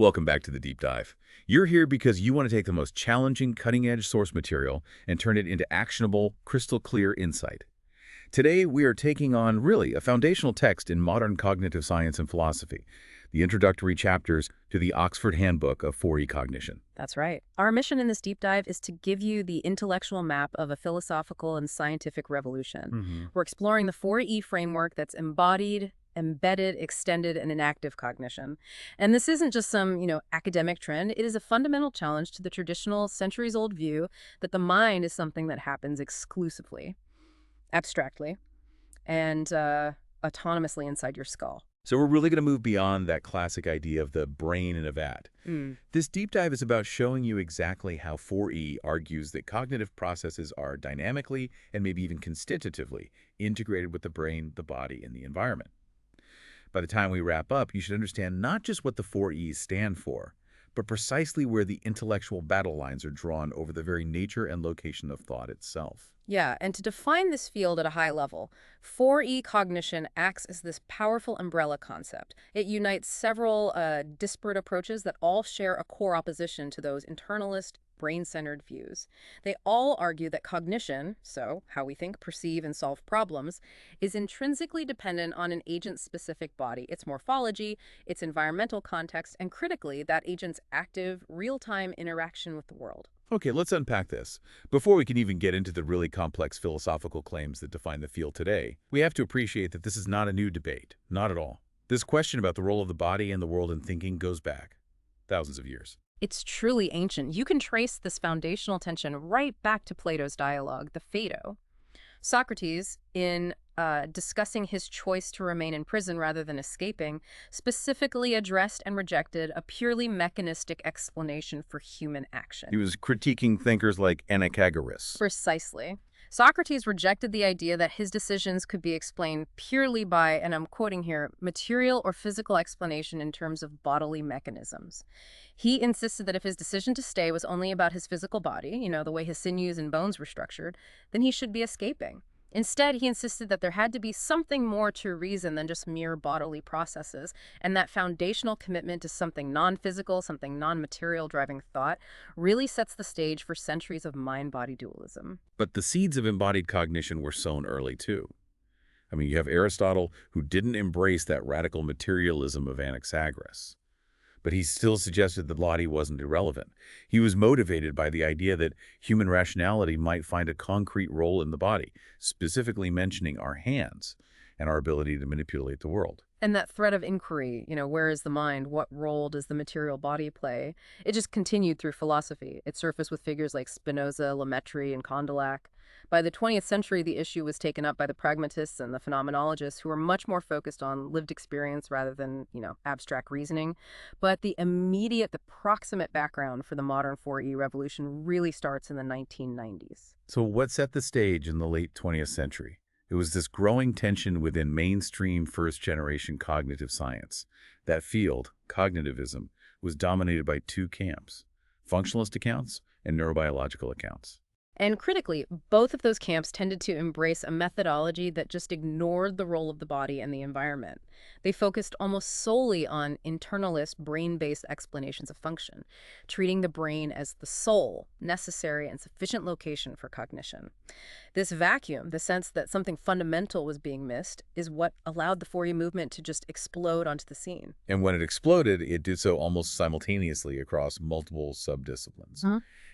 Welcome back to the Deep Dive. You're here because you want to take the most challenging, cutting-edge source material and turn it into actionable, crystal-clear insight. Today, we are taking on, really, a foundational text in modern cognitive science and philosophy, the introductory chapters to the Oxford Handbook of 4E Cognition. That's right. Our mission in this deep dive is to give you the intellectual map of a philosophical and scientific revolution. We're exploring the 4E framework that's embodied, embedded, extended, and enactive cognition. And this isn't just some, academic trend. It is a fundamental challenge to the traditional centuries-old view that the mind is something that happens exclusively, abstractly, and autonomously inside your skull. So we're really going to move beyond that classic idea of the brain in a vat. This deep dive is about showing you exactly how 4E argues that cognitive processes are dynamically and maybe even constitutively integrated with the brain, the body, and the environment. By the time we wrap up, you should understand not just what the 4Es stand for, but precisely where the intellectual battle lines are drawn over the very nature and location of thought itself. Yeah, and to define this field at a high level, 4E cognition acts as this powerful umbrella concept. It unites several disparate approaches that all share a core opposition to those internalist, brain-centered views. They all argue that cognition, so how we think, perceive, and solve problems, is intrinsically dependent on an agent-specific body, its morphology, its environmental context, and critically, that agent's active, real-time interaction with the world. Okay, let's unpack this. Before we can even get into the really complex philosophical claims that define the field today, we have to appreciate that this is not a new debate. Not at all. This question about the role of the body and the world in thinking goes back thousands of years. It's truly ancient. You can trace this foundational tension right back to Plato's dialogue, the Phaedo. Socrates, in discussing his choice to remain in prison rather than escaping, specifically addressed and rejected a purely mechanistic explanation for human action. He was critiquing thinkers like Enactivism. Precisely. Socrates rejected the idea that his decisions could be explained purely by, and I'm quoting here, material or physical explanation in terms of bodily mechanisms. He insisted that if his decision to stay was only about his physical body, the way his sinews and bones were structured, then he should be escaping. Instead, he insisted that there had to be something more to reason than just mere bodily processes, and that foundational commitment to something non-physical, something non-material driving thought really sets the stage for centuries of mind-body dualism. But the seeds of embodied cognition were sown early, too. You have Aristotle, who didn't embrace that radical materialism of Anaxagoras. But he still suggested that the body wasn't irrelevant. He was motivated by the idea that human rationality might find a concrete role in the body, specifically mentioning our hands and our ability to manipulate the world. And that thread of inquiry, where is the mind? What role does the material body play? It just continued through philosophy. It surfaced with figures like Spinoza, Lemaitre, and Condillac. By the 20th century, the issue was taken up by the pragmatists and the phenomenologists, who were much more focused on lived experience rather than, abstract reasoning. But the proximate background for the modern 4E revolution really starts in the 1990s. So what set the stage in the late 20th century? It was this growing tension within mainstream first-generation cognitive science. That field, cognitivism, was dominated by two camps, functionalist accounts and neurobiological accounts. And critically, both of those camps tended to embrace a methodology that just ignored the role of the body and the environment. They focused almost solely on internalist, brain-based explanations of function, treating the brain as the sole, necessary, and sufficient location for cognition. This vacuum, the sense that something fundamental was being missed, is what allowed the 4E movement to just explode onto the scene. And when it exploded, it did so almost simultaneously across multiple subdisciplines.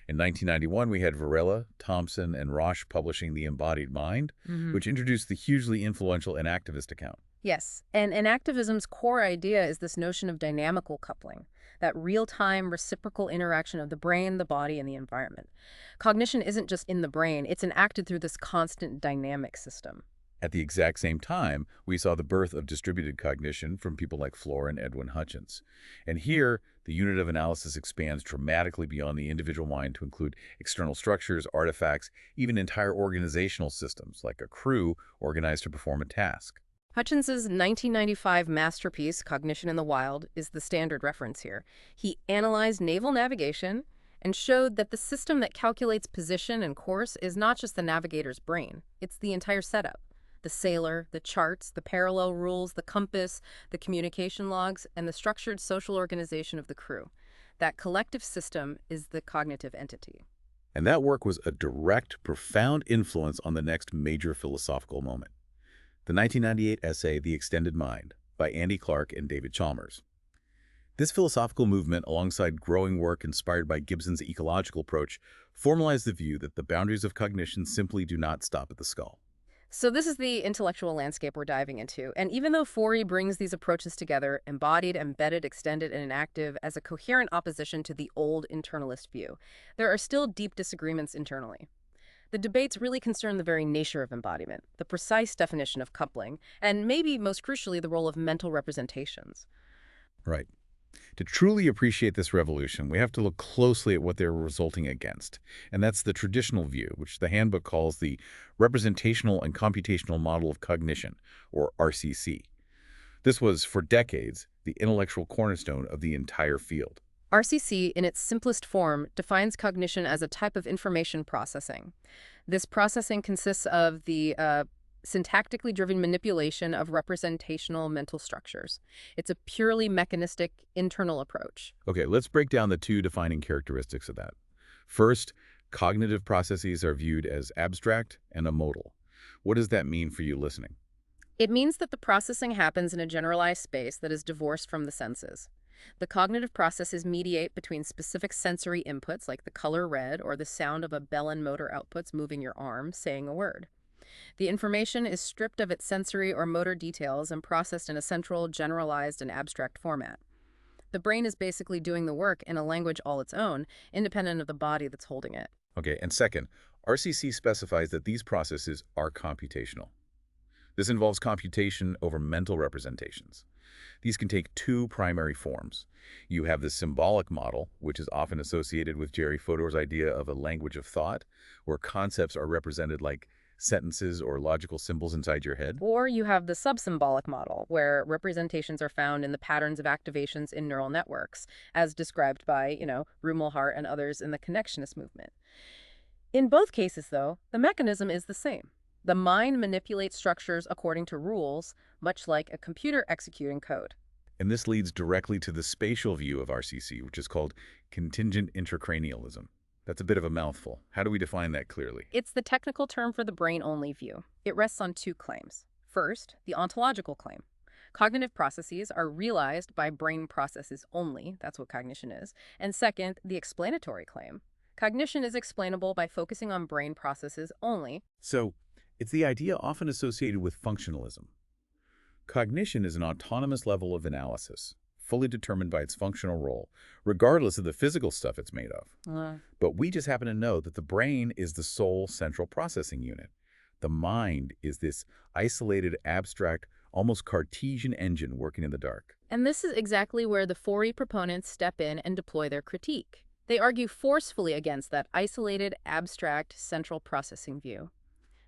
In 1991, we had Varela, Thompson, and Roche publishing The Embodied Mind, which introduced the hugely influential enactivist account. Yes, and enactivism's core idea is this notion of dynamical coupling, that real-time reciprocal interaction of the brain, the body, and the environment. Cognition isn't just in the brain, it's enacted through this constant dynamic system. At the exact same time, we saw the birth of distributed cognition from people like Flor and Edwin Hutchins. And here, the unit of analysis expands dramatically beyond the individual mind to include external structures, artifacts, even entire organizational systems, like a crew organized to perform a task. Hutchins's 1995 masterpiece, Cognition in the Wild, is the standard reference here. He analyzed naval navigation and showed that the system that calculates position and course is not just the navigator's brain, it's the entire setup. The sailor, the charts, the parallel rules, the compass, the communication logs, and the structured social organization of the crew. That collective system is the cognitive entity. And that work was a direct, profound influence on the next major philosophical moment. The 1998 essay, The Extended Mind, by Andy Clark and David Chalmers. This philosophical movement, alongside growing work inspired by Gibson's ecological approach, formalized the view that the boundaries of cognition simply do not stop at the skull. So this is the intellectual landscape we're diving into. And even though Fourier brings these approaches together, embodied, embedded, extended, and enactive, as a coherent opposition to the old internalist view, there are still deep disagreements internally. The debates really concern the very nature of embodiment, the precise definition of coupling, and maybe most crucially, the role of mental representations. Right. To truly appreciate this revolution, we have to look closely at what they're resulting against. And that's the traditional view, which the Handbook calls the Representational and Computational Model of Cognition, or RCC. This was, for decades, the intellectual cornerstone of the entire field. RCC, in its simplest form, defines cognition as a type of information processing. This processing consists of the syntactically driven manipulation of representational mental structures. It's a purely mechanistic, internal approach. Okay, let's break down the two defining characteristics of that. First, cognitive processes are viewed as abstract and amodal. What does that mean for you listening? It means that the processing happens in a generalized space that is divorced from the senses. The cognitive processes mediate between specific sensory inputs like the color red or the sound of a bell and motor outputs moving your arm, saying a word. The information is stripped of its sensory or motor details and processed in a central, generalized, and abstract format. The brain is basically doing the work in a language all its own, independent of the body that's holding it. Okay, and second, RCC specifies that these processes are computational. This involves computation over mental representations. These can take two primary forms. You have the symbolic model, which is often associated with Jerry Fodor's idea of a language of thought, where concepts are represented like sentences or logical symbols inside your head. Or you have the subsymbolic model, where representations are found in the patterns of activations in neural networks, as described by, Rumelhart and others in the connectionist movement. In both cases, though, the mechanism is the same. The mind manipulates structures according to rules, much like a computer executing code. And this leads directly to the spatial view of RCC, which is called contingent intracranialism. That's a bit of a mouthful. How do we define that clearly? It's the technical term for the brain-only view. It rests on two claims. First, the ontological claim. Cognitive processes are realized by brain processes only. That's what cognition is. And second, the explanatory claim. Cognition is explainable by focusing on brain processes only. So, it's the idea often associated with functionalism. Cognition is an autonomous level of analysis, fully determined by its functional role, regardless of the physical stuff it's made of. But we just happen to know that the brain is the sole central processing unit. The mind is this isolated, abstract, almost Cartesian engine working in the dark. And this is exactly where the Fourier proponents step in and deploy their critique. They argue forcefully against that isolated, abstract, central processing view.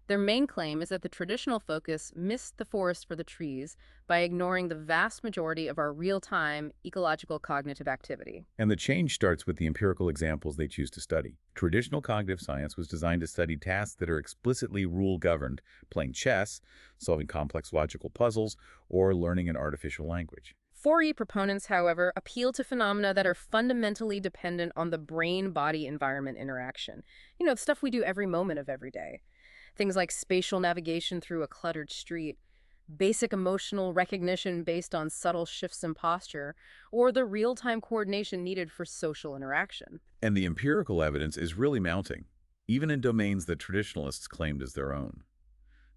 Their main claim is that the traditional focus missed the forest for the trees by ignoring the vast majority of our real-time ecological cognitive activity. And the change starts with the empirical examples they choose to study. Traditional cognitive science was designed to study tasks that are explicitly rule-governed, playing chess, solving complex logical puzzles, or learning an artificial language. Fourier proponents, however, appeal to phenomena that are fundamentally dependent on the brain-body-environment interaction. The stuff we do every moment of every day. Things like spatial navigation through a cluttered street, basic emotional recognition based on subtle shifts in posture, or the real-time coordination needed for social interaction. And the empirical evidence is really mounting, even in domains that traditionalists claimed as their own.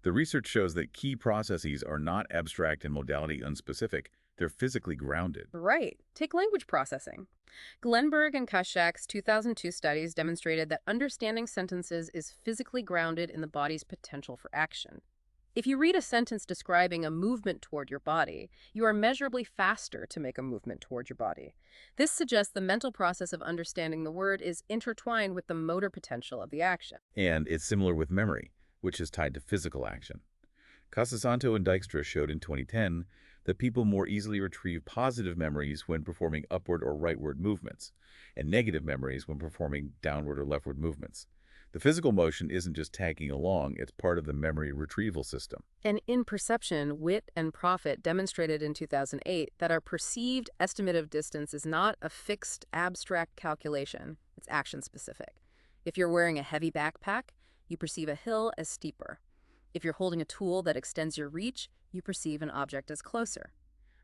The research shows that key processes are not abstract and modality unspecific, they're physically grounded. Right. Take language processing. Glenberg and Kashak's 2002 studies demonstrated that understanding sentences is physically grounded in the body's potential for action. If you read a sentence describing a movement toward your body, you are measurably faster to make a movement toward your body. This suggests the mental process of understanding the word is intertwined with the motor potential of the action. And it's similar with memory, which is tied to physical action. Casasanto and Dijkstra showed in 2010 that people more easily retrieve positive memories when performing upward or rightward movements, and negative memories when performing downward or leftward movements. The physical motion isn't just tagging along, it's part of the memory retrieval system. And in perception, Witt and Profit demonstrated in 2008 that our perceived estimate of distance is not a fixed, abstract calculation. It's action-specific. If you're wearing a heavy backpack, you perceive a hill as steeper. If you're holding a tool that extends your reach, you perceive an object as closer.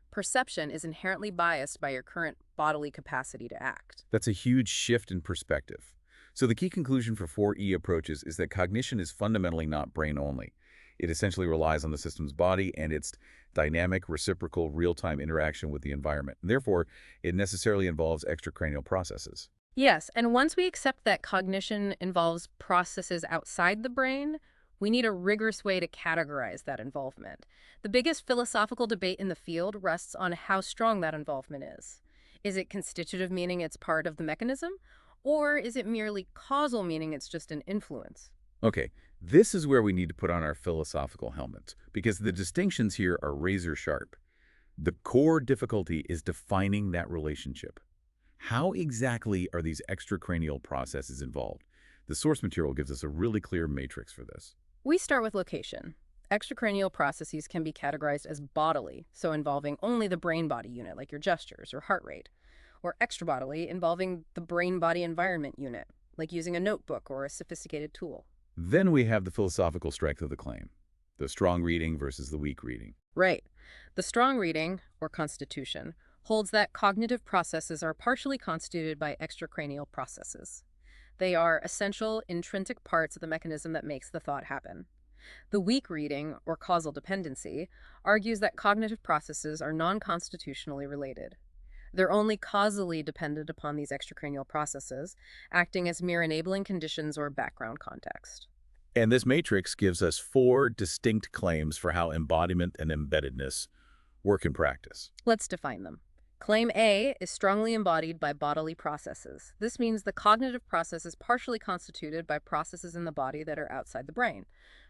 Perception is inherently biased by your current bodily capacity to act. That's a huge shift in perspective. So the key conclusion for 4E approaches is that cognition is fundamentally not brain-only. It essentially relies on the system's body and its dynamic, reciprocal, real-time interaction with the environment. And therefore, it necessarily involves extracranial processes. Yes, and once we accept that cognition involves processes outside the brain, we need a rigorous way to categorize that involvement. The biggest philosophical debate in the field rests on how strong that involvement is. Is it constitutive, meaning it's part of the mechanism? Or is it merely causal, meaning it's just an influence? Okay, this is where we need to put on our philosophical helmets, because the distinctions here are razor sharp. The core difficulty is defining that relationship. How exactly are these extracranial processes involved? The source material gives us a really clear matrix for this. We start with location. Extracranial processes can be categorized as bodily, so involving only the brain-body unit, like your gestures or heart rate, or extrabodily, involving the brain-body environment unit, like using a notebook or a sophisticated tool. Then we have the philosophical strength of the claim, the strong reading versus the weak reading. Right. The strong reading, or constitution, holds that cognitive processes are partially constituted by extracranial processes. They are essential, intrinsic parts of the mechanism that makes the thought happen. The weak reading, or causal dependency, argues that cognitive processes are non-constitutionally related. They're only causally dependent upon these extracranial processes, acting as mere enabling conditions or background context. And this matrix gives us 4 distinct claims for how embodiment and embeddedness work in practice. Let's define them. Claim A is strongly embodied by bodily processes. This means the cognitive process is partially constituted by processes in the body that are outside the brain.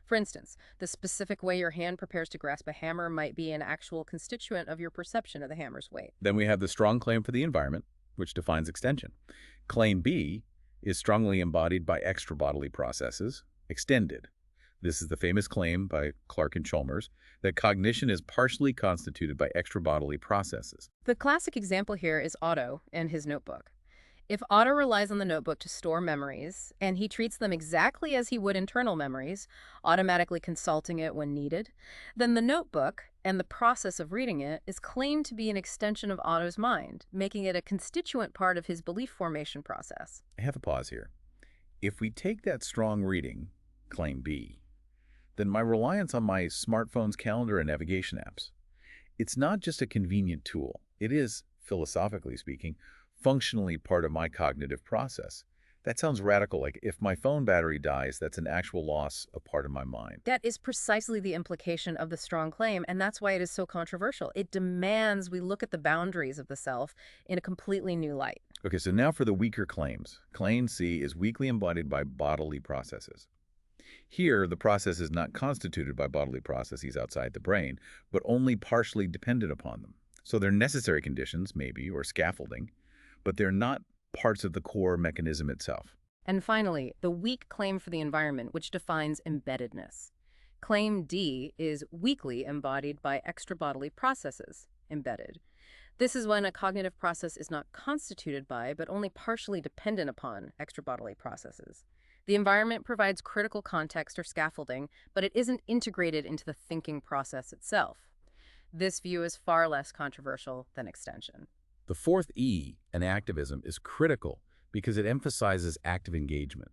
For instance, the specific way your hand prepares to grasp a hammer might be an actual constituent of your perception of the hammer's weight. Then we have the strong claim for the environment, which defines extension. Claim B is strongly embodied by extrabodily processes, extended. This is the famous claim by Clark and Chalmers that cognition is partially constituted by extrabodily processes. The classic example here is Otto and his notebook. If Otto relies on the notebook to store memories, and he treats them exactly as he would internal memories, automatically consulting it when needed, then the notebook and the process of reading it is claimed to be an extension of Otto's mind, making it a constituent part of his belief formation process. I have a pause here. If we take that strong reading, claim B, then my reliance on my smartphone's calendar and navigation apps, it's not just a convenient tool. It is, philosophically speaking, functionally part of my cognitive process. That sounds radical, like if my phone battery dies, that's an actual loss of part of my mind. That is precisely the implication of the strong claim, and that's why it is so controversial. It demands we look at the boundaries of the self in a completely new light. Okay, so now for the weaker claims. Claim C is weakly embodied by bodily processes. Here, the process is not constituted by bodily processes outside the brain, but only partially dependent upon them. So they're necessary conditions, maybe, or scaffolding, but they're not parts of the core mechanism itself. And finally, the weak claim for the environment, which defines embeddedness. Claim D is weakly embodied by extrabodily processes, embedded. This is when a cognitive process is not constituted by, but only partially dependent upon, extrabodily processes. The environment provides critical context or scaffolding, but it isn't integrated into the thinking process itself. This view is far less controversial than extension. The fourth E, enactivism, is critical because it emphasizes active engagement.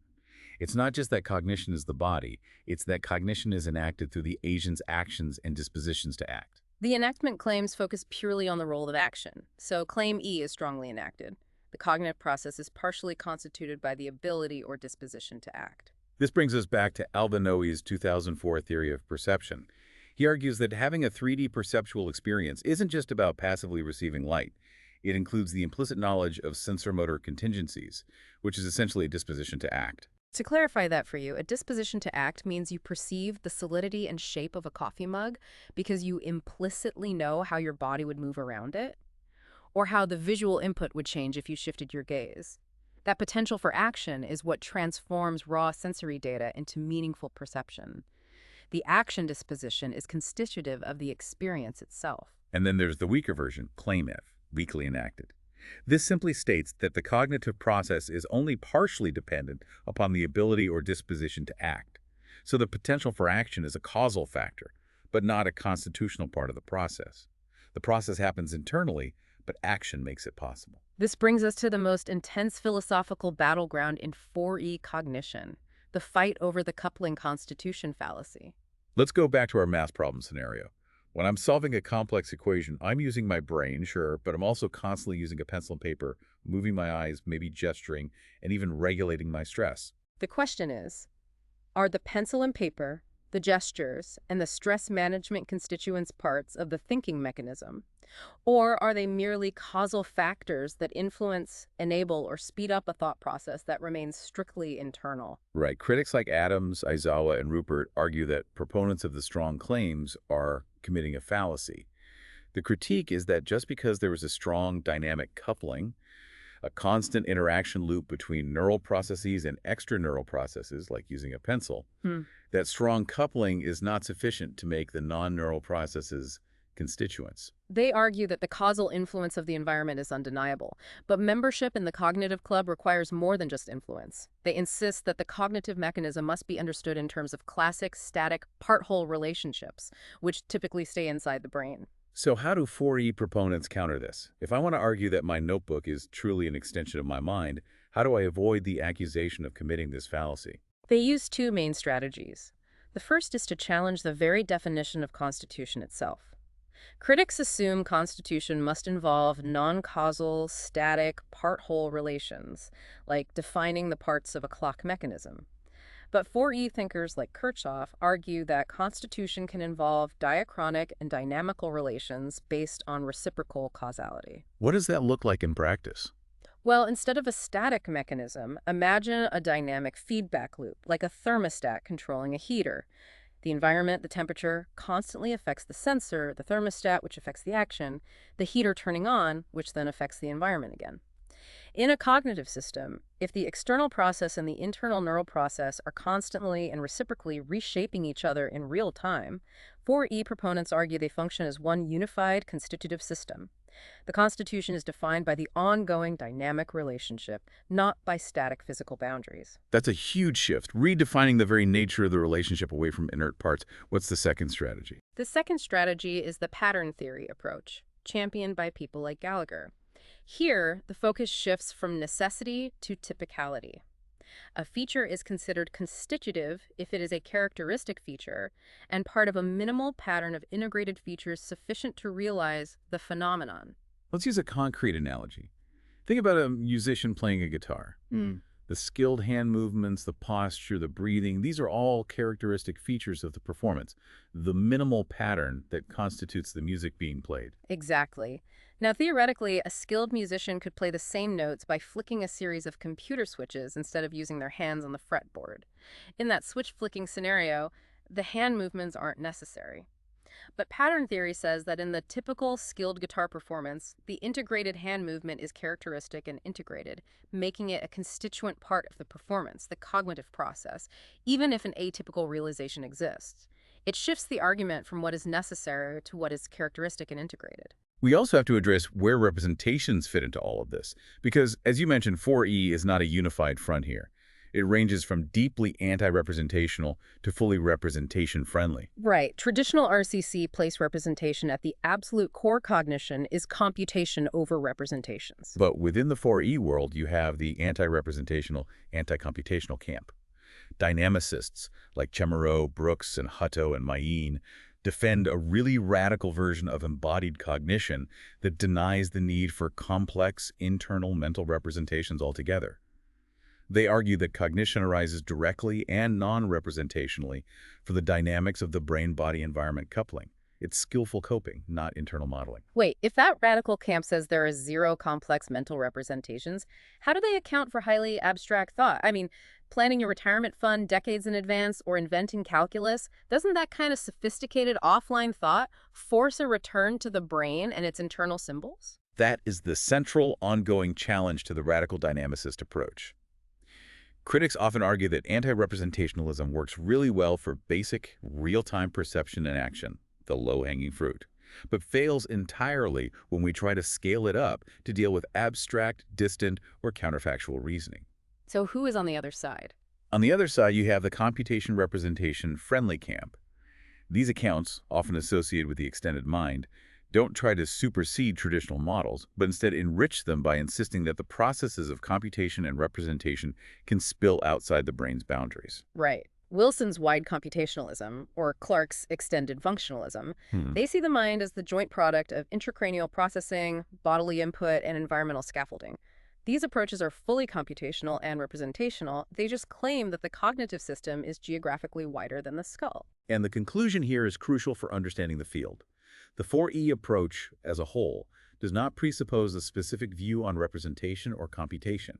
It's not just that cognition is the body, it's that cognition is enacted through the agent's actions and dispositions to act. The enactment claims focus purely on the role of action, so claim E is strongly enacted. The cognitive process is partially constituted by the ability or disposition to act. This brings us back to Alvin Noe's 2004 theory of perception. He argues that having a 3D perceptual experience isn't just about passively receiving light. It includes the implicit knowledge of sensorimotor contingencies, which is essentially a disposition to act. To clarify that for you, a disposition to act means you perceive the solidity and shape of a coffee mug because you implicitly know how your body would move around it, or how the visual input would change if you shifted your gaze. That potential for action is what transforms raw sensory data into meaningful perception. The action disposition is constitutive of the experience itself. And then there's the weaker version, claim if, weakly enacted. This simply states that the cognitive process is only partially dependent upon the ability or disposition to act. So the potential for action is a causal factor, but not a constitutional part of the process. The process happens internally, but action makes it possible. This brings us to the most intense philosophical battleground in 4E cognition, the fight over the coupling constitution fallacy. Let's go back to our math problem scenario. When I'm solving a complex equation, I'm using my brain, sure, but I'm also constantly using a pencil and paper, moving my eyes, maybe gesturing, and even regulating my stress. The question is, are the pencil and paper, the gestures, and the stress management constituents parts of the thinking mechanism? Or are they merely causal factors that influence, enable, or speed up a thought process that remains strictly internal? Right. Critics like Adams, Aizawa, and Rupert argue that proponents of the strong claims are committing a fallacy. The critique is that just because there is a strong dynamic coupling, a constant interaction loop between neural processes and extraneural processes, like using a pencil, that strong coupling is not sufficient to make the non-neural processes constituents. They argue that the causal influence of the environment is undeniable, but membership in the cognitive club requires more than just influence. They insist that the cognitive mechanism must be understood in terms of classic, static, part-whole relationships, which typically stay inside the brain. So how do 4E proponents counter this? If I want to argue that my notebook is truly an extension of my mind, how do I avoid the accusation of committing this fallacy? They use two main strategies. The first is to challenge the very definition of constitution itself. Critics assume constitution must involve non-causal, static, part-whole relations, like defining the parts of a clock mechanism. But 4E thinkers like Kirchhoff argue that constitution can involve diachronic and dynamical relations based on reciprocal causality. What does that look like in practice? Well, instead of a static mechanism, imagine a dynamic feedback loop, like a thermostat controlling a heater. The environment, the temperature, constantly affects the sensor, the thermostat, which affects the action, the heater turning on, which then affects the environment again. In a cognitive system, if the external process and the internal neural process are constantly and reciprocally reshaping each other in real time, 4E proponents argue they function as one unified constitutive system. The constitution is defined by the ongoing dynamic relationship, not by static physical boundaries. That's a huge shift, redefining the very nature of the relationship away from inert parts. What's the second strategy? The second strategy is the pattern theory approach, championed by people like Gallagher. Here, the focus shifts from necessity to typicality. A feature is considered constitutive if it is a characteristic feature and part of a minimal pattern of integrated features sufficient to realize the phenomenon. Let's use a concrete analogy. Think about a musician playing a guitar. The skilled hand movements, the posture, the breathing, these are all characteristic features of the performance, the minimal pattern that constitutes the music being played. Exactly. Now, theoretically, a skilled musician could play the same notes by flicking a series of computer switches instead of using their hands on the fretboard. In that switch-flicking scenario, the hand movements aren't necessary. But pattern theory says that in the typical skilled guitar performance, the integrated hand movement is characteristic and integrated, making it a constituent part of the performance, the cognitive process, even if an atypical realization exists. It shifts the argument from what is necessary to what is characteristic and integrated. We also have to address where representations fit into all of this, because, as you mentioned, 4E is not a unified front here. It ranges from deeply anti-representational to fully representation-friendly. Right. Traditional RCC place representation at the absolute core cognition is computation over representations. But within the 4E world, you have the anti-representational, anti-computational camp. Dynamicists like Chemereau, Brooks, and Hutto and Mayin defend a really radical version of embodied cognition that denies the need for complex internal mental representations altogether. They argue that cognition arises directly and non-representationally for the dynamics of the brain-body environment coupling. It's skillful coping, not internal modeling. Wait, if that radical camp says there are zero complex mental representations, how do they account for highly abstract thought? I mean, planning your retirement fund decades in advance or inventing calculus, doesn't that kind of sophisticated offline thought force a return to the brain and its internal symbols? That is the central, ongoing challenge to the radical dynamicist approach. Critics often argue that anti-representationalism works really well for basic, real-time perception and action, the low-hanging fruit, but fails entirely when we try to scale it up to deal with abstract, distant, or counterfactual reasoning. So who is on the other side? On the other side, you have the computation representation friendly camp. These accounts, often associated with the extended mind, don't try to supersede traditional models, but instead enrich them by insisting that the processes of computation and representation can spill outside the brain's boundaries. Right. Wilson's wide computationalism, or Clark's extended functionalism, they see the mind as the joint product of intracranial processing, bodily input, and environmental scaffolding. These approaches are fully computational and representational. They just claim that the cognitive system is geographically wider than the skull. And the conclusion here is crucial for understanding the field. The 4E approach, as a whole, does not presuppose a specific view on representation or computation.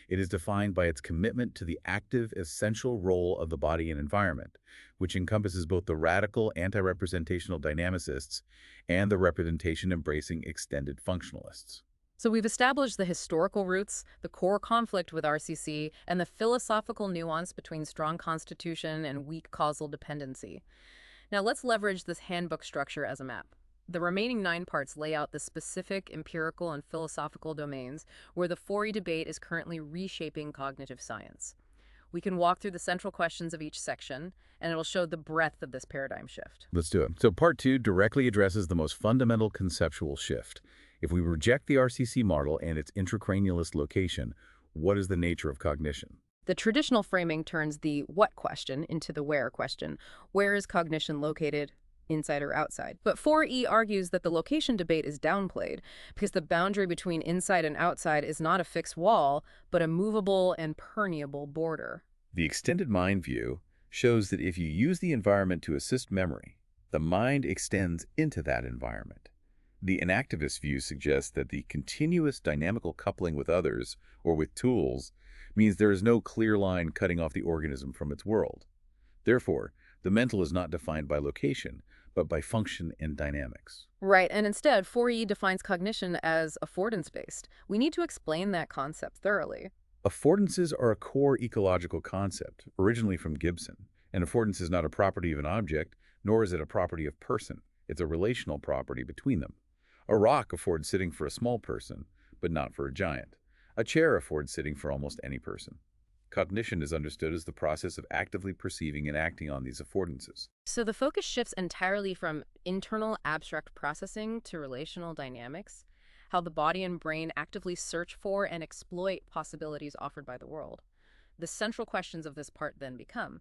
It is defined by its commitment to the active, essential role of the body and environment, which encompasses both the radical anti-representational dynamicists and the representation-embracing extended functionalists. So we've established the historical roots, the core conflict with RCC, and the philosophical nuance between strong constitution and weak causal dependency. Now let's leverage this handbook structure as a map. The remaining 9 parts lay out the specific empirical and philosophical domains where the 4E debate is currently reshaping cognitive science. We can walk through the central questions of each section, and it'll show the breadth of this paradigm shift. Let's do it. So Part 2 directly addresses the most fundamental conceptual shift. If we reject the RCC model and its intracranialist location, what is the nature of cognition? The traditional framing turns the what question into the where question. Where is cognition located? Inside or outside? But 4E argues that the location debate is downplayed because the boundary between inside and outside is not a fixed wall, but a movable and permeable border. The extended mind view shows that if you use the environment to assist memory, the mind extends into that environment. The enactivist view suggests that the continuous dynamical coupling with others, or with tools, means there is no clear line cutting off the organism from its world. Therefore, the mental is not defined by location, but by function and dynamics. Right, and instead, 4E defines cognition as affordance-based. We need to explain that concept thoroughly. Affordances are a core ecological concept, originally from Gibson. And affordance is not a property of an object, nor is it a property of person. It's a relational property between them. A rock affords sitting for a small person, but not for a giant. A chair affords sitting for almost any person. Cognition is understood as the process of actively perceiving and acting on these affordances. So the focus shifts entirely from internal abstract processing to relational dynamics, how the body and brain actively search for and exploit possibilities offered by the world. The central questions of this part then become,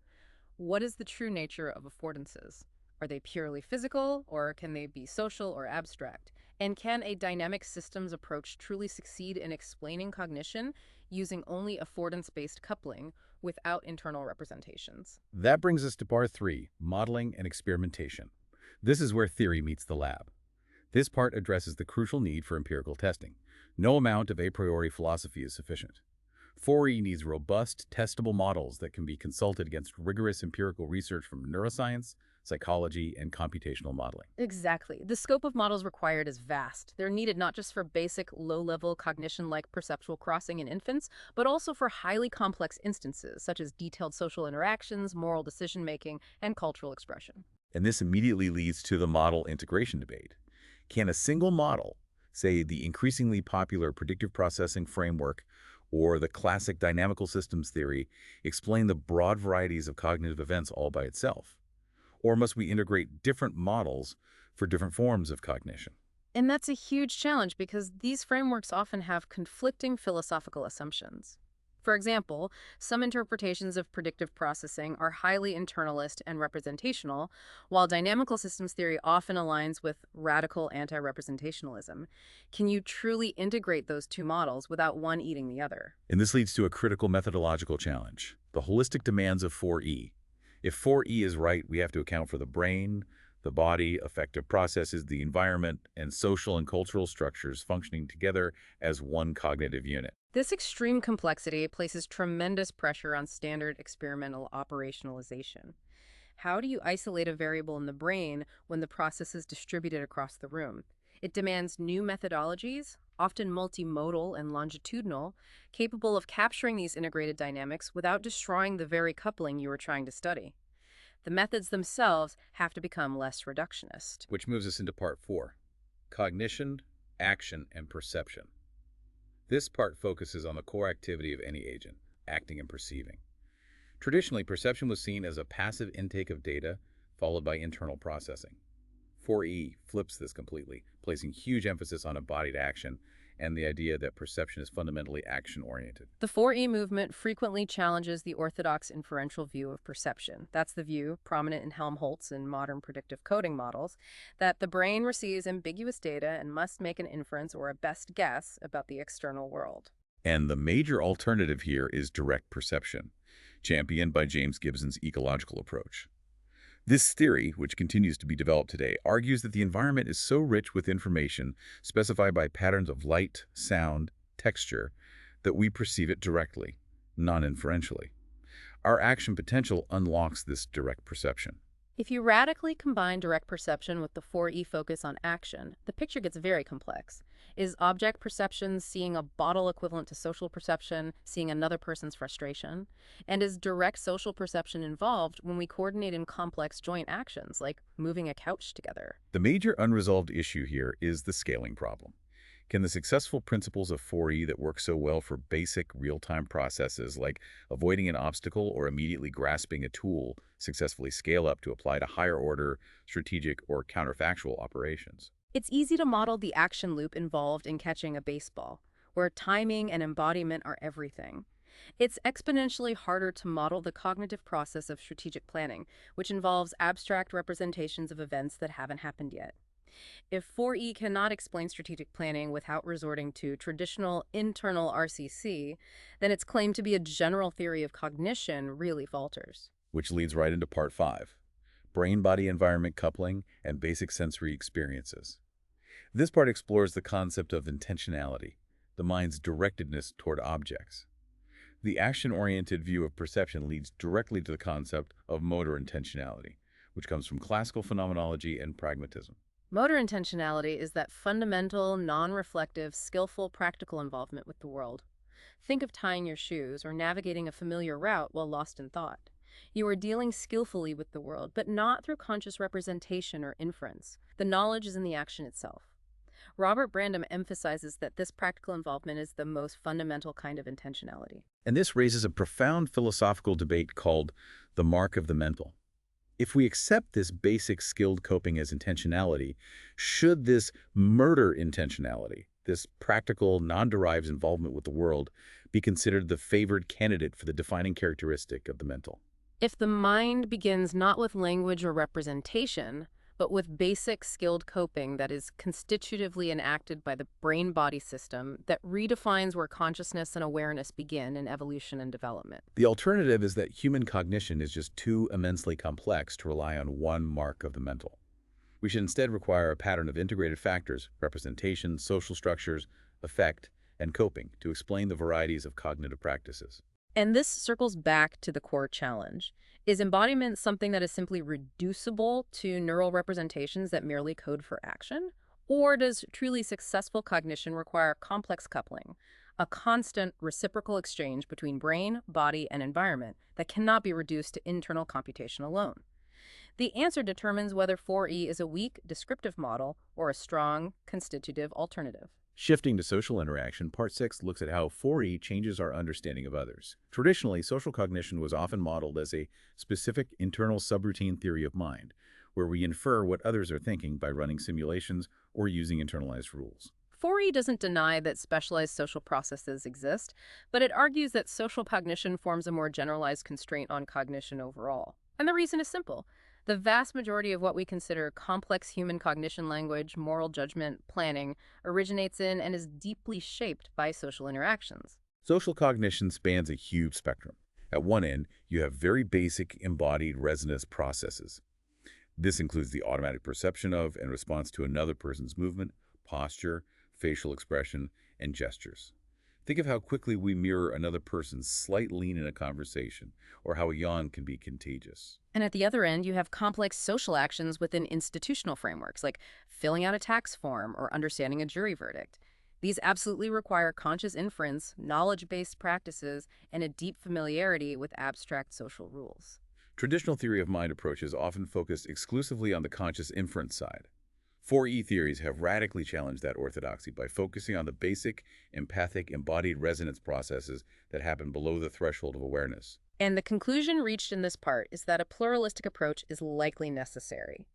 what is the true nature of affordances? Are they purely physical, or can they be social or abstract? And can a dynamic systems approach truly succeed in explaining cognition using only affordance-based coupling without internal representations? That brings us to Part 3, modeling and experimentation. This is where theory meets the lab. This part addresses the crucial need for empirical testing. No amount of a priori philosophy is sufficient. 4E needs robust, testable models that can be consulted against rigorous empirical research from neuroscience, psychology, and computational modeling. Exactly. The scope of models required is vast. They're needed not just for basic, low-level cognition like perceptual crossing in infants, but also for highly complex instances, such as detailed social interactions, moral decision-making, and cultural expression. And this immediately leads to the model integration debate. Can a single model, say the increasingly popular predictive processing framework or the classic dynamical systems theory, explain the broad varieties of cognitive events all by itself? Or must we integrate different models for different forms of cognition? And that's a huge challenge because these frameworks often have conflicting philosophical assumptions. For example, some interpretations of predictive processing are highly internalist and representational, while dynamical systems theory often aligns with radical anti-representationalism. Can you truly integrate those two models without one eating the other? And this leads to a critical methodological challenge, the holistic demands of 4E. If 4E is right, we have to account for the brain, the body, affective processes, the environment, and social and cultural structures functioning together as one cognitive unit. This extreme complexity places tremendous pressure on standard experimental operationalization. How do you isolate a variable in the brain when the process is distributed across the room? It demands new methodologies, often multimodal and longitudinal, capable of capturing these integrated dynamics without destroying the very coupling you were trying to study. The methods themselves have to become less reductionist. Which moves us into part 4, cognition, action, and perception. This part focuses on the core activity of any agent, acting and perceiving. Traditionally, perception was seen as a passive intake of data followed by internal processing. 4E flips this completely, placing huge emphasis on embodied action and the idea that perception is fundamentally action-oriented. The 4E movement frequently challenges the orthodox inferential view of perception. That's the view, prominent in Helmholtz and modern predictive coding models, that the brain receives ambiguous data and must make an inference or a best guess about the external world. And the major alternative here is direct perception, championed by James Gibson's ecological approach. This theory, which continues to be developed today, argues that the environment is so rich with information specified by patterns of light, sound, texture, that we perceive it directly, non-inferentially. Our action potential unlocks this direct perception. If you radically combine direct perception with the 4E focus on action, the picture gets very complex. Is object perception seeing a bottle equivalent to social perception, seeing another person's frustration? And is direct social perception involved when we coordinate in complex joint actions, like moving a couch together? The major unresolved issue here is the scaling problem. Can the successful principles of 4E that work so well for basic real-time processes like avoiding an obstacle or immediately grasping a tool successfully scale up to apply to higher-order, strategic, or counterfactual operations? It's easy to model the action loop involved in catching a baseball, where timing and embodiment are everything. It's exponentially harder to model the cognitive process of strategic planning, which involves abstract representations of events that haven't happened yet. If 4E cannot explain strategic planning without resorting to traditional internal RCC, then its claim to be a general theory of cognition really falters. Which leads right into part 5, brain-body-environment coupling and basic sensory experiences. This part explores the concept of intentionality, the mind's directedness toward objects. The action-oriented view of perception leads directly to the concept of motor intentionality, which comes from classical phenomenology and pragmatism. Motor intentionality is that fundamental, non-reflective, skillful, practical involvement with the world. Think of tying your shoes or navigating a familiar route while lost in thought. You are dealing skillfully with the world, but not through conscious representation or inference. The knowledge is in the action itself. Robert Brandom emphasizes that this practical involvement is the most fundamental kind of intentionality. And this raises a profound philosophical debate called the mark of the mental. If we accept this basic skilled coping as intentionality, should this murder intentionality, this practical, non-derived involvement with the world, be considered the favored candidate for the defining characteristic of the mental? If the mind begins not with language or representation, but with basic skilled coping that is constitutively enacted by the brain-body system that redefines where consciousness and awareness begin in evolution and development. The alternative is that human cognition is just too immensely complex to rely on one mark of the mental. We should instead require a pattern of integrated factors, representation, social structures, effect, and coping to explain the varieties of cognitive practices. And this circles back to the core challenge. Is embodiment something that is simply reducible to neural representations that merely code for action? Or does truly successful cognition require complex coupling, a constant reciprocal exchange between brain, body, and environment that cannot be reduced to internal computation alone? The answer determines whether 4E is a weak, descriptive model or a strong, constitutive alternative. Shifting to social interaction, Part 6 looks at how 4E changes our understanding of others. Traditionally, social cognition was often modeled as a specific internal subroutine theory of mind, where we infer what others are thinking by running simulations or using internalized rules. 4E doesn't deny that specialized social processes exist, but it argues that social cognition forms a more generalized constraint on cognition overall. And the reason is simple. The vast majority of what we consider complex human cognition language, moral judgment, planning, originates in and is deeply shaped by social interactions. Social cognition spans a huge spectrum. At one end, you have very basic embodied resonance processes. This includes the automatic perception of and response to another person's movement, posture, facial expression, and gestures. Think of how quickly we mirror another person's slight lean in a conversation, or how a yawn can be contagious. And at the other end, you have complex social actions within institutional frameworks, like filling out a tax form or understanding a jury verdict. These absolutely require conscious inference, knowledge-based practices, and a deep familiarity with abstract social rules. Traditional theory of mind approaches often focus exclusively on the conscious inference side. 4E theories have radically challenged that orthodoxy by focusing on the basic, empathic, embodied resonance processes that happen below the threshold of awareness. And the conclusion reached in this part is that a pluralistic approach is likely necessary.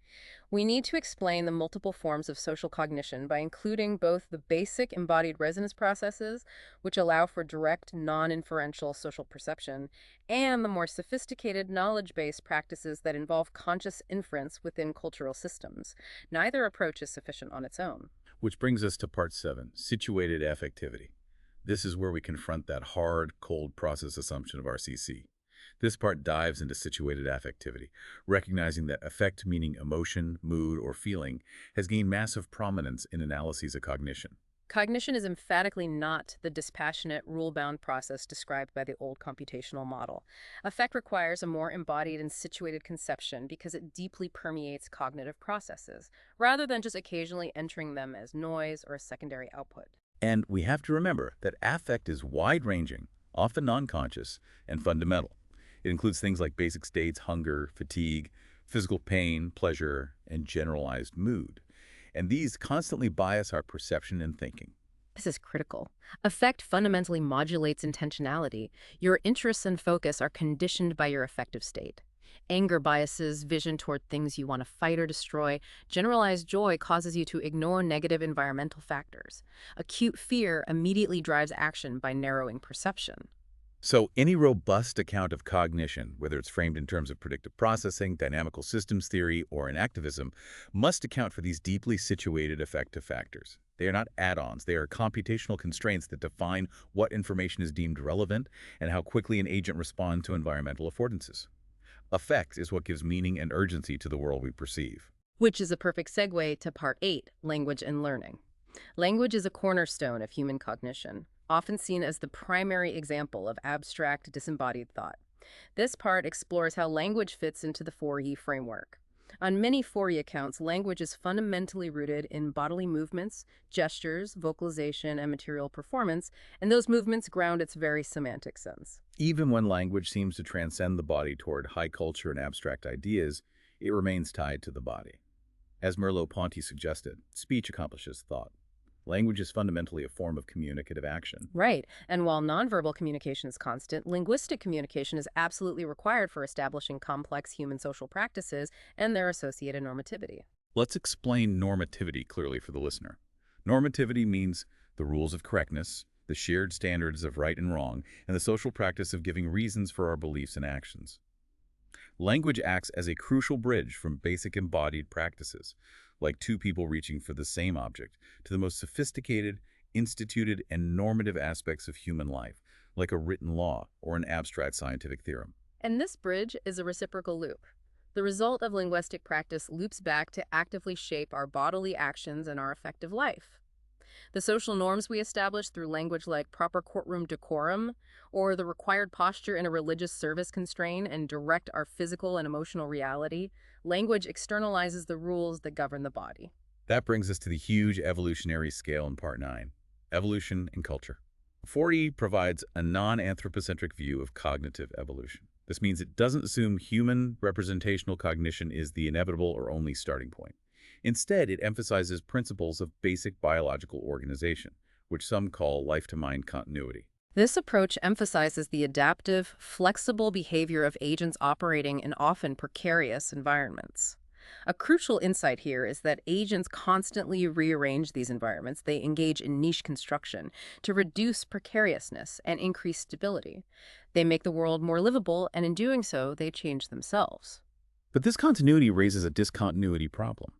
We need to explain the multiple forms of social cognition by including both the basic embodied resonance processes, which allow for direct, non-inferential social perception, and the more sophisticated knowledge-based practices that involve conscious inference within cultural systems. Neither approach is sufficient on its own. Which brings us to part 7, situated affectivity. This is where we confront that hard, cold process assumption of RCC. This part dives into situated affectivity, recognizing that affect, meaning emotion, mood, or feeling, has gained massive prominence in analyses of cognition. Cognition is emphatically not the dispassionate, rule-bound process described by the old computational model. Affect requires a more embodied and situated conception because it deeply permeates cognitive processes, rather than just occasionally entering them as noise or a secondary output. And we have to remember that affect is wide-ranging, often non-conscious, and fundamental. It includes things like basic states, hunger, fatigue, physical pain, pleasure, and generalized mood. And these constantly bias our perception and thinking. This is critical. Affect fundamentally modulates intentionality. Your interests and focus are conditioned by your affective state. Anger biases vision toward things you want to fight or destroy. Generalized joy causes you to ignore negative environmental factors. Acute fear immediately drives action by narrowing perception. So any robust account of cognition, whether it's framed in terms of predictive processing, dynamical systems theory, or enactivism, must account for these deeply situated affective factors. They are not add-ons. They are computational constraints that define what information is deemed relevant and how quickly an agent responds to environmental affordances. Affect is what gives meaning and urgency to the world we perceive. Which is a perfect segue to Part 8, Language and Learning. Language is a cornerstone of human cognition, often seen as the primary example of abstract, disembodied thought. This part explores how language fits into the 4E framework. On many 4E accounts, language is fundamentally rooted in bodily movements, gestures, vocalization, and material performance, and those movements ground its very semantic sense. Even when language seems to transcend the body toward high culture and abstract ideas, it remains tied to the body. As Merleau-Ponty suggested, speech accomplishes thought. Language is fundamentally a form of communicative action. Right. And while nonverbal communication is constant, linguistic communication is absolutely required for establishing complex human social practices and their associated normativity. Let's explain normativity clearly for the listener. Normativity means the rules of correctness, the shared standards of right and wrong, and the social practice of giving reasons for our beliefs and actions. Language acts as a crucial bridge from basic embodied practices, like two people reaching for the same object, to the most sophisticated, instituted, and normative aspects of human life, like a written law or an abstract scientific theorem. And this bridge is a reciprocal loop. The result of linguistic practice loops back to actively shape our bodily actions and our affective life. The social norms we establish through language like proper courtroom decorum, or the required posture in a religious service constrain and direct our physical and emotional reality, language externalizes the rules that govern the body. That brings us to the huge evolutionary scale in Part 9, evolution and culture. 4E provides a non-anthropocentric view of cognitive evolution. This means it doesn't assume human representational cognition is the inevitable or only starting point. Instead, it emphasizes principles of basic biological organization, which some call life-to-mind continuity. This approach emphasizes the adaptive, flexible behavior of agents operating in often precarious environments. A crucial insight here is that agents constantly rearrange these environments. They engage in niche construction to reduce precariousness and increase stability. They make the world more livable, and in doing so, they change themselves. But this continuity raises a discontinuity problem.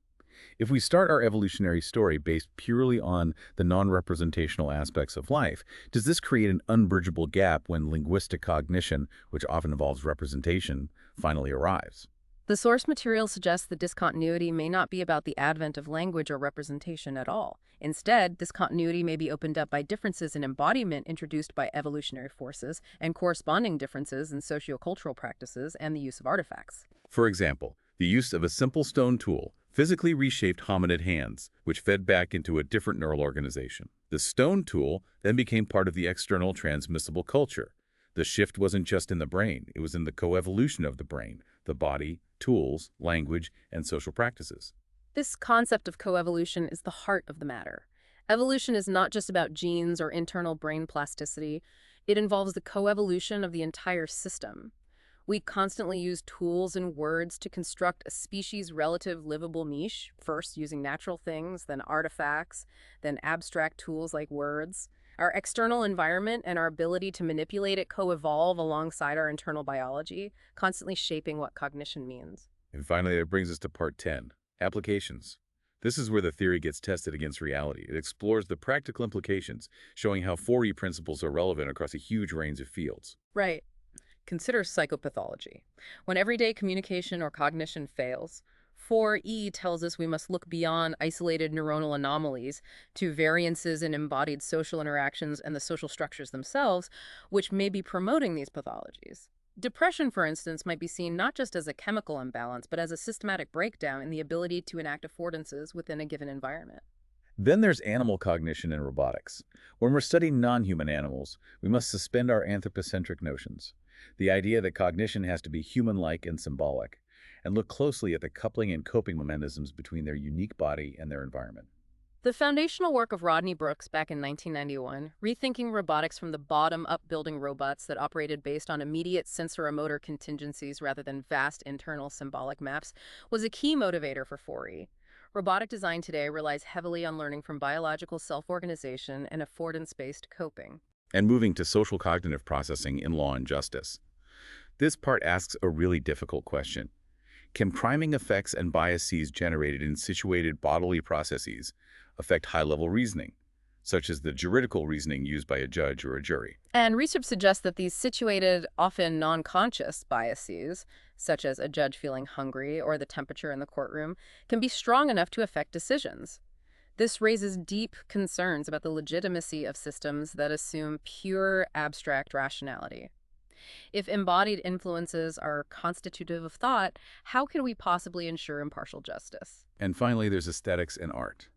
If we start our evolutionary story based purely on the non-representational aspects of life, does this create an unbridgeable gap when linguistic cognition, which often involves representation, finally arrives? The source material suggests the discontinuity may not be about the advent of language or representation at all. Instead, this continuity may be opened up by differences in embodiment introduced by evolutionary forces and corresponding differences in sociocultural practices and the use of artifacts. For example, the use of a simple stone tool physically reshaped hominid hands, which fed back into a different neural organization. The stone tool then became part of the external transmissible culture. The shift wasn't just in the brain, it was in the coevolution of the brain, the body, tools, language, and social practices. This concept of coevolution is the heart of the matter. Evolution is not just about genes or internal brain plasticity. It involves the coevolution of the entire system. We constantly use tools and words to construct a species' relative livable niche, first using natural things, then artifacts, then abstract tools like words. Our external environment and our ability to manipulate it co-evolve alongside our internal biology, constantly shaping what cognition means. And finally, that brings us to part 10, applications. This is where the theory gets tested against reality. It explores the practical implications, showing how 4E principles are relevant across a huge range of fields. Right. Consider psychopathology. When everyday communication or cognition fails, 4E tells us we must look beyond isolated neuronal anomalies to variances in embodied social interactions and the social structures themselves, which may be promoting these pathologies. Depression, for instance, might be seen not just as a chemical imbalance, but as a systematic breakdown in the ability to enact affordances within a given environment. Then there's animal cognition and robotics. When we're studying non-human animals, we must suspend our anthropocentric notions. The idea that cognition has to be human-like and symbolic, and look closely at the coupling and coping mechanisms between their unique body and their environment. The foundational work of Rodney Brooks back in 1991, rethinking robotics from the bottom up, building robots that operated based on immediate sensoromotor contingencies rather than vast internal symbolic maps, was a key motivator for 4E. Robotic design today relies heavily on learning from biological self-organization and affordance-based coping. And moving to social cognitive processing in law and justice. This part asks a really difficult question. Can priming effects and biases generated in situated bodily processes affect high-level reasoning, such as the juridical reasoning used by a judge or a jury? And research suggests that these situated, often non-conscious biases, such as a judge feeling hungry or the temperature in the courtroom, can be strong enough to affect decisions. This raises deep concerns about the legitimacy of systems that assume pure abstract rationality. If embodied influences are constitutive of thought, how can we possibly ensure impartial justice? And finally, there's aesthetics and art.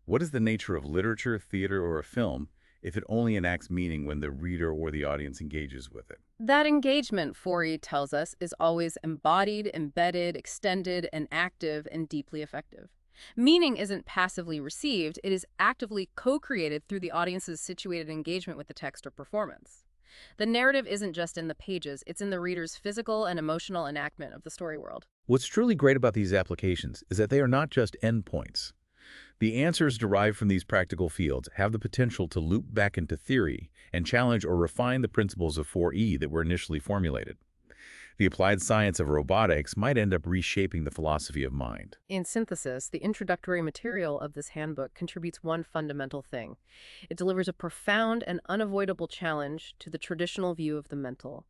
What is the nature of literature, theater, or a film if it only enacts meaning when the reader or the audience engages with it? That engagement, 4E tells us, is always embodied, embedded, extended, and active, and deeply effective. Meaning isn't passively received, it is actively co-created through the audience's situated engagement with the text or performance. The narrative isn't just in the pages, it's in the reader's physical and emotional enactment of the story world. What's truly great about these applications is that they are not just endpoints. The answers derived from these practical fields have the potential to loop back into theory and challenge or refine the principles of 4E that were initially formulated. The applied science of robotics might end up reshaping the philosophy of mind. In synthesis, the introductory material of this handbook contributes one fundamental thing. It delivers a profound and unavoidable challenge to the traditional view of the mental.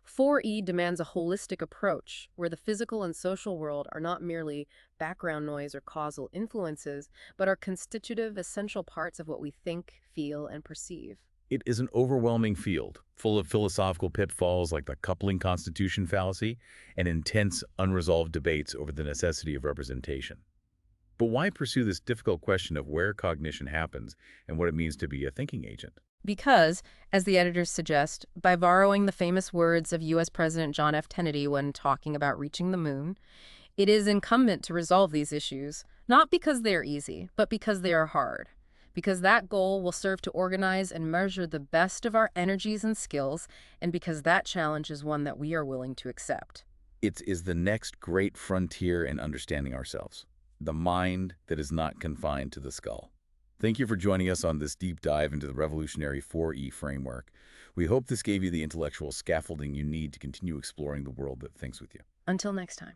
4E demands a holistic approach, where the physical and social world are not merely background noise or causal influences, but are constitutive, essential parts of what we think, feel, and perceive. It is an overwhelming field, full of philosophical pitfalls like the coupling constitution fallacy and intense, unresolved debates over the necessity of representation. But why pursue this difficult question of where cognition happens and what it means to be a thinking agent? Because, as the editors suggest, by borrowing the famous words of U.S. President John F. Kennedy when talking about reaching the moon, it is incumbent to resolve these issues, not because they are easy, but because they are hard. Because that goal will serve to organize and measure the best of our energies and skills, and because that challenge is one that we are willing to accept. It is the next great frontier in understanding ourselves, the mind that is not confined to the skull. Thank you for joining us on this deep dive into the revolutionary 4E framework. We hope this gave you the intellectual scaffolding you need to continue exploring the world that thinks with you. Until next time.